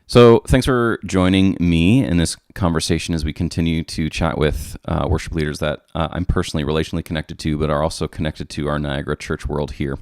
So thanks for joining me in this conversation as we continue to chat with worship leaders that I'm personally relationally connected to, but are also connected to our Niagara church world here.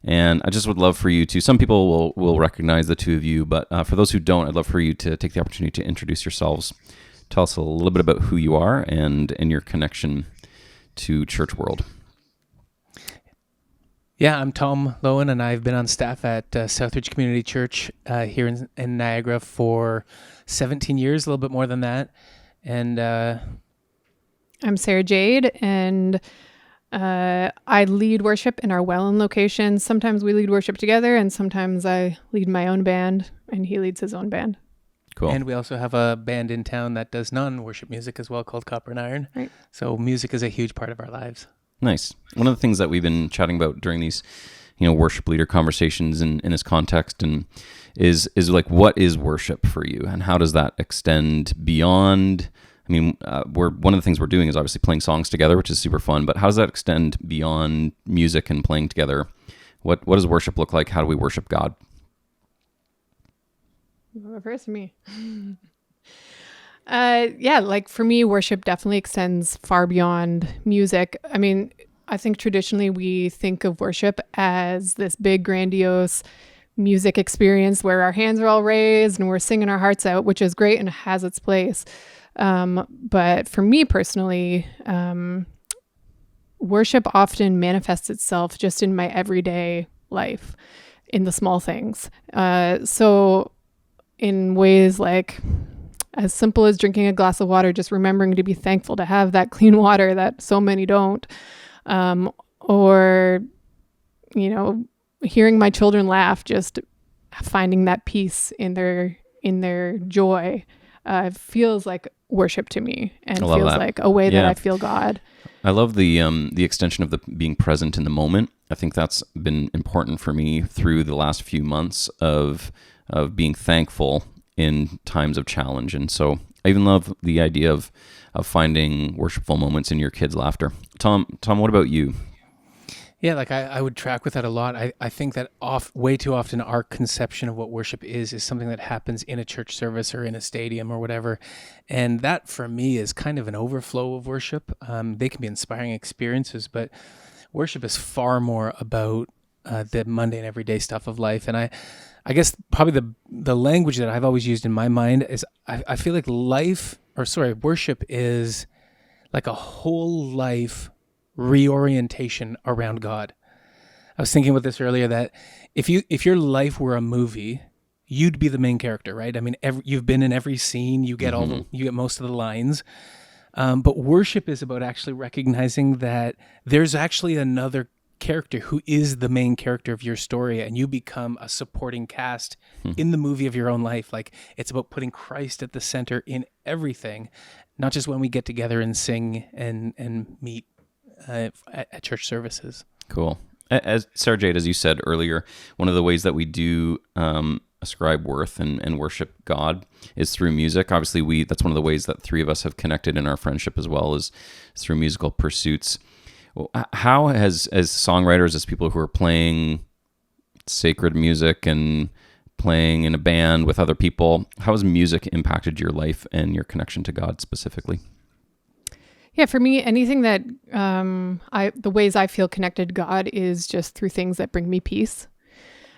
And I just would love for you to, some people will recognize the two of you, but for those who don't, I'd love for you to take the opportunity to introduce yourselves. Tell us a little bit about who you are and your connection to church world. Yeah, I'm Tom Loewen, and I've been on staff at Southridge Community Church here in Niagara for 17 years, a little bit more than that. And I'm Sarah-Jade, and I lead worship in our Welland location. Sometimes we lead worship together, and sometimes I lead my own band, and he leads his own band. Cool. And we also have a band in town that does non-worship music as well called Copper and Iron. Right. So music is a huge part of our lives. Nice. One of the things that we've been chatting about during these, worship leader conversations in this context, and is like, what is worship for you, and how does that extend beyond? I mean, one of the things we're doing is obviously playing songs together, which is super fun. But how does that extend beyond music and playing together? What does worship look like? How do we worship God? First, me. Like for me, worship definitely extends far beyond music. I mean, I think traditionally we think of worship as this big, grandiose music experience where our hands are all raised and we're singing our hearts out, which is great and has its place. But for me personally, worship often manifests itself just in my everyday life, in the small things. So in ways like as simple as drinking a glass of water, just remembering to be thankful to have that clean water that so many don't. Or, hearing my children laugh, just finding that peace in their joy, feels like worship to me, and feels like a way that I feel God. I love the extension of the being present in the moment. I think that's been important for me through the last few months of being thankful in times of challenge. And so I even love the idea of finding worshipful moments in your kids' laughter. Tom, what about you? Yeah, like I would track with that a lot. I think that way too often our conception of what worship is something that happens in a church service or in a stadium or whatever. And that for me is kind of an overflow of worship. They can be inspiring experiences, but worship is far more about the mundane everyday stuff of life. And I guess probably the language that I've always used in my mind is I feel like worship is like a whole life reorientation around God. I was thinking about this earlier, that if your life were a movie, you'd be the main character, right? I mean, you've been in every scene, you get you get most of the lines. But worship is about actually recognizing that there's actually another character who is the main character of your story, and you become a supporting cast in the movie of your own life. Like, it's about putting Christ at the center in everything, not just when we get together and sing and meet at church services. Cool. As Sarah-Jade, as you said earlier, one of the ways that we do ascribe worth and worship God is through music. Obviously, that's one of the ways that three of us have connected in our friendship as well, is through musical pursuits. How as songwriters, as people who are playing sacred music and playing in a band with other people, how has music impacted your life and your connection to God specifically? Yeah, for me, anything that the ways I feel connected to God is just through things that bring me peace.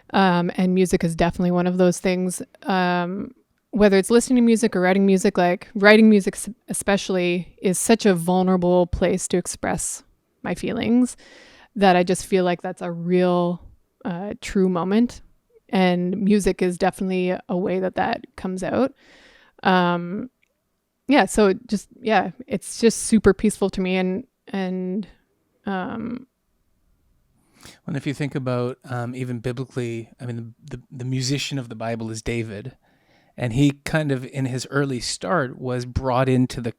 And music is definitely one of those things. Whether it's listening to music or writing music, like writing music especially is such a vulnerable place to express my feelings, that I just feel like that's a real true moment, and music is definitely a way that comes out. So it's just super peaceful to me, and if you think about even biblically, I mean, the musician of the Bible is David, and he kind of in his early start was brought into the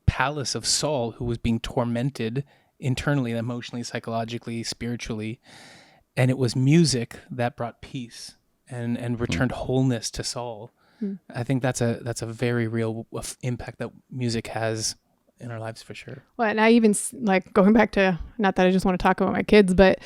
palace of Saul, who was being tormented internally, emotionally, psychologically, spiritually, and it was music that brought peace and returned wholeness to Saul. I think that's a very real impact that music has in our lives, for sure. Well, and I even, like, going back to, not that I just want to talk about my kids, but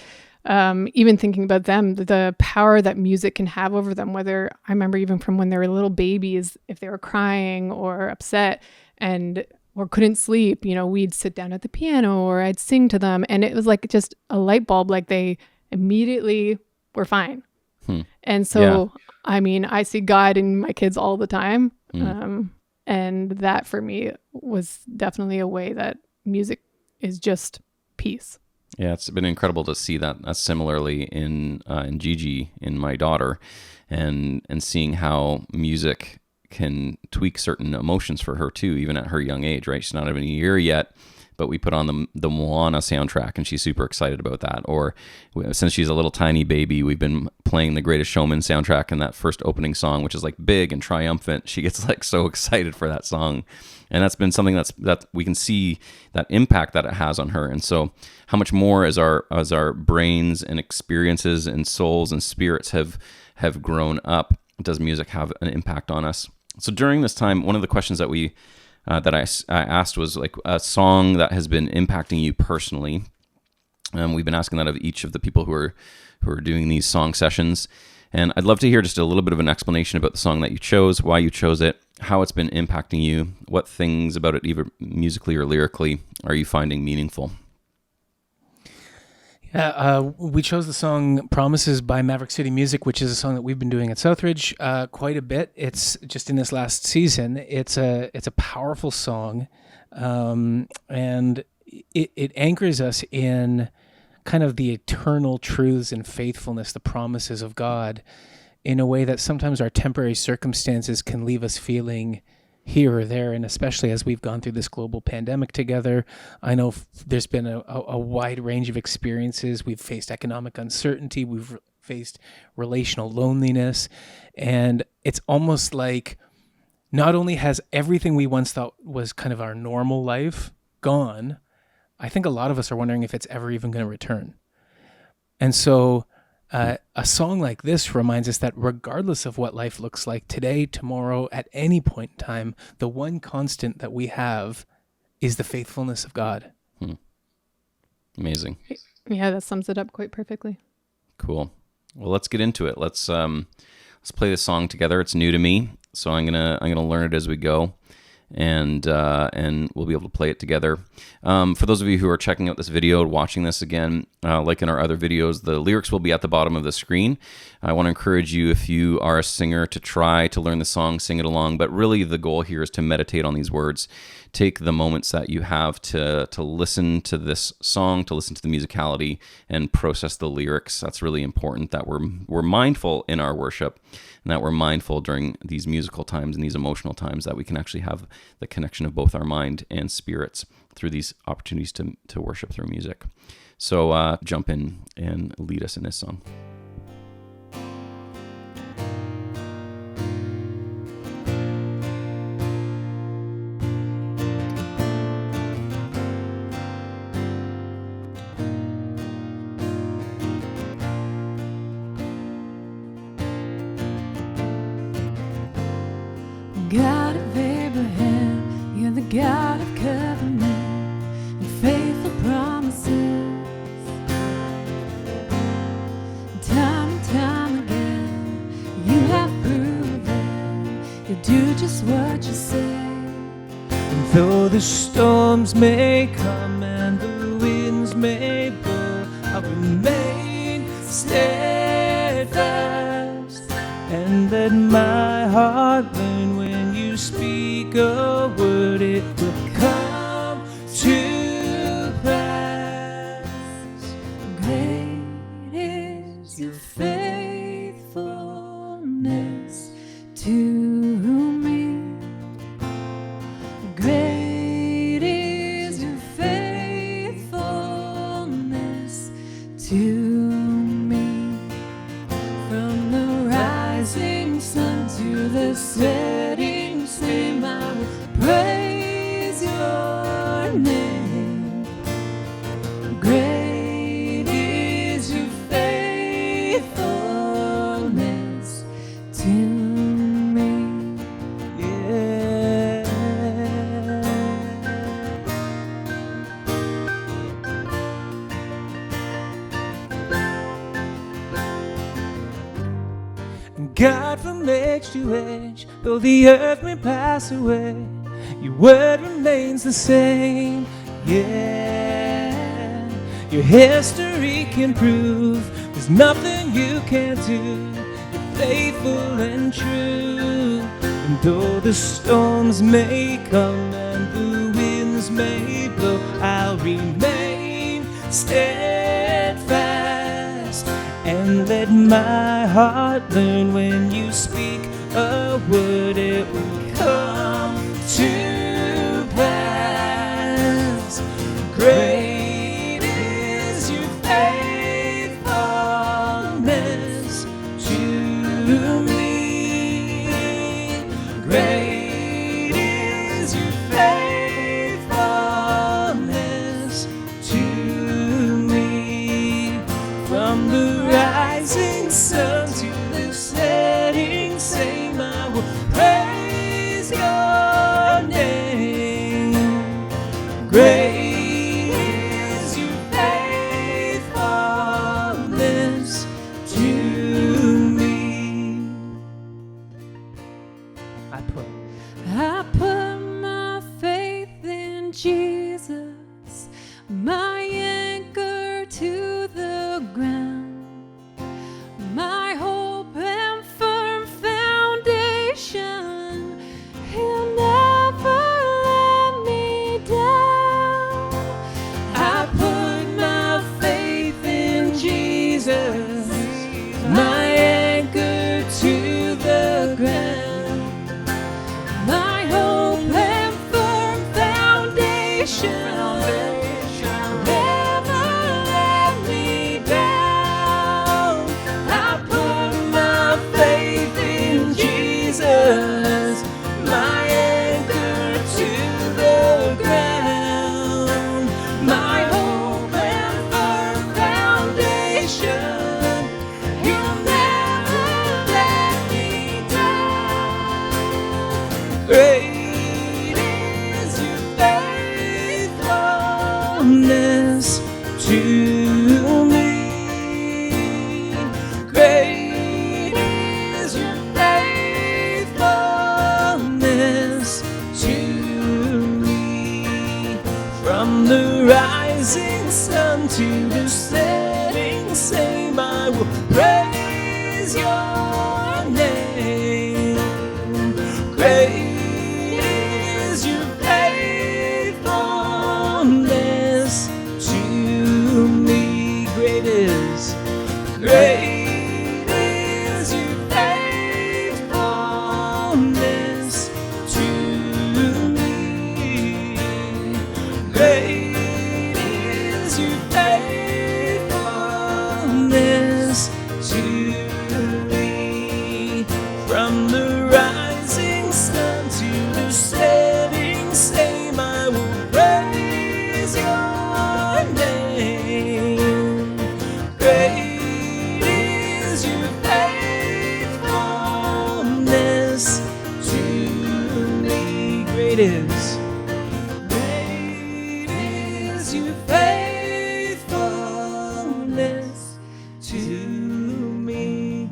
even thinking about them, the power that music can have over them, whether I remember even from when they were little babies, if they were crying or upset or couldn't sleep, we'd sit down at the piano or I'd sing to them. And it was like just a light bulb, like they immediately were fine. And so, I mean, I see God in my kids all the time. And that for me was definitely a way that music is just peace. Yeah, it's been incredible to see that similarly in Gigi, in my daughter, and seeing how music can tweak certain emotions for her too, even at her young age, right? She's not even a year yet, but we put on the Moana soundtrack and she's super excited about that. Or since she's a little tiny baby, we've been playing the Greatest Showman soundtrack, and that first opening song, which is like big and triumphant, she gets like so excited for that song. And that's been something that we can see that impact that it has on her. And so how much more as our brains and experiences and souls and spirits have grown up, does music have an impact on us? So during this time, one of the questions that I asked was like a song that has been impacting you personally. We've been asking that of each of the people who are doing these song sessions. And I'd love to hear just a little bit of an explanation about the song that you chose, why you chose it, how it's been impacting you, what things about it, either musically or lyrically, are you finding meaningful? We chose the song Promises by Maverick City Music, which is a song that we've been doing at Southridge quite a bit. It's just in this last season. It's a powerful song, and it anchors us in kind of the eternal truths and faithfulness, the promises of God, in a way that sometimes our temporary circumstances can leave us feeling here or there. And especially as we've gone through this global pandemic together, I know there's been a wide range of experiences. We've faced economic uncertainty. We've faced relational loneliness. And it's almost like not only has everything we once thought was kind of our normal life gone, I think a lot of us are wondering if it's ever even going to return. And so a song like this reminds us that regardless of what life looks like today, tomorrow, at any point in time, the one constant that we have is the faithfulness of God. Amazing. Yeah, that sums it up quite perfectly. Cool. Well, let's get into it. Let's play this song together. It's new to me, so I'm gonna learn it as we go. And we'll be able to play it together. For those of you who are checking out this video, watching this again, like in our other videos, the lyrics will be at the bottom of the screen. I want to encourage you, if you are a singer, to try to learn the song, sing it along, but really the goal here is to meditate on these words. Take the moments that you have to listen to this song, to listen to the musicality, and process the lyrics. That's really important, that we're mindful in our worship, and that we're mindful during these musical times and these emotional times, that we can actually have the connection of both our mind and spirits through these opportunities to worship through music. So jump in and lead us in this song. God of Abraham, you're the God of covenant and faithful promises. Time and time again, you have proven you do just what you say. And though the storms may come and the winds may blow, I'll remain steadfast and let my heart learn when you speak a word, it will come to pass. Great is your faithfulness to me. Great is your faithfulness to me. From the rising sun to the setting same, I will praise your name. Great is your faithfulness to me. Yeah. God from age to age. Though the earth may pass away, your word remains the same. Yeah, your history can prove there's nothing you can't do. You're faithful and true. And though the storms may come and the winds may blow, I'll remain steadfast and let my heart learn when you speak a word, it will come to pass. Great is your faithfulness to me. Great is your faithfulness to me. From the rising sun to the setting same, I will praise your name. Great is your faithfulness to me. I put my faith in Jesus, my anchor to the ground, my hope and firm foundation. He'll never let me down. I put my faith in Jesus, my anchor to the ground, my hope and firm foundation. Never let me down. I put my faith in Jesus, my anchor to the ground, my hope and firm foundation. He'll never let me down. Great is your faithfulness to me. Great is your faithfulness to me. From the rising sun to the setting same, I will praise your name. Great is your faithfulness to me. Great is your faithfulness to me. Great is your faithfulness to me. From the rising sun to the setting same, I will praise your name. Great is your faithfulness to me. Great is your faithfulness to me.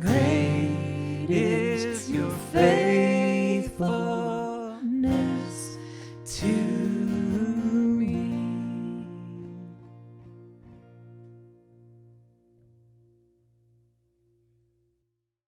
Great is your faithfulness.